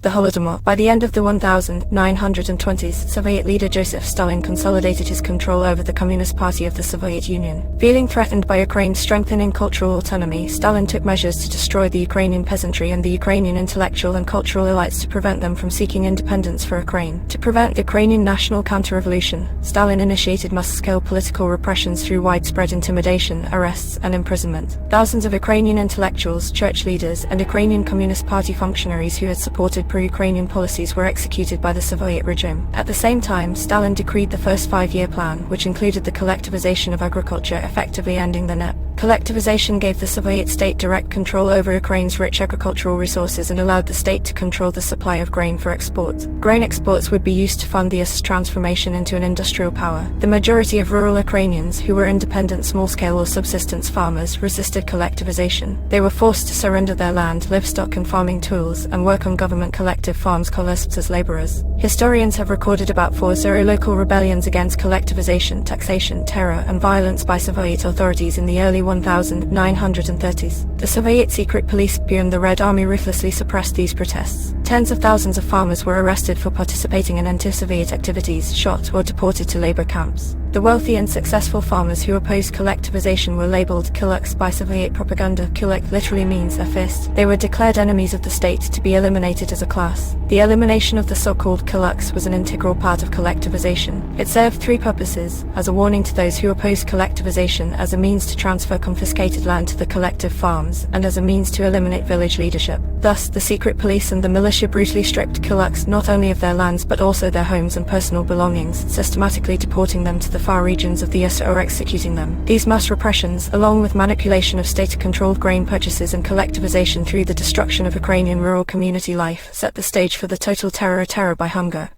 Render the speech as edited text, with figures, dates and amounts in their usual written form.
the Holodomor. By the end of the 1920s, Soviet leader Josef Stalin consolidated his control over the Communist Party of the Soviet Union. Feeling threatened by Ukraine's strengthening cultural autonomy, Stalin took measures to destroy the Ukrainian peasantry and the Ukrainian intellectual and cultural elites to prevent them from seeking independence for Ukraine. To prevent the Ukrainian national counter-revolution, Stalin initiated mass-scale political repressions through widespread intimidation, arrests, and imprisonment. Thousands of Ukrainian intellectuals, church leaders, and Ukrainian Communist Party functionaries who had supported pro-Ukrainian policies were executed by the Soviet regime. At the same time, Stalin decreed the first five-year plan, which included the collectivization of agriculture, effectively ending the NEP. Collectivization gave the Soviet state direct control over Ukraine's rich agricultural resources and allowed the state to control the supply of grain for export. Grain exports would be used to fund the US's transformation into an industrial power. The majority of rural Ukrainians, who were independent small-scale or subsistence farmers, resisted collectivization. They were forced to surrender their land, livestock and farming tools, and work on government collective farms coerced as laborers. Historians have recorded about 40 local rebellions against collectivization, taxation, terror, and violence by Soviet authorities in the early 1930s. The Soviet secret police and the Red Army ruthlessly suppressed these protests. Tens of thousands of farmers were arrested for participating in anti-Soviet activities, shot, or deported to labor camps. The wealthy and successful farmers who opposed collectivization were labeled kulaks by Soviet propaganda. Kulak literally means a fist. They were declared enemies of the state, to be eliminated as a class. The elimination of the so-called kulaks was an integral part of collectivization. It served three purposes: as a warning to those who opposed collectivization, as a means to transfer confiscated land to the collective farms, and as a means to eliminate village leadership. Thus, the secret police and the militia brutally stripped kulaks not only of their lands but also their homes and personal belongings, systematically deporting them to the far regions of the USSR or executing them. These mass repressions, along with manipulation of state-controlled grain purchases and collectivization through the destruction of Ukrainian rural community life, set the stage for the total terror by hunger.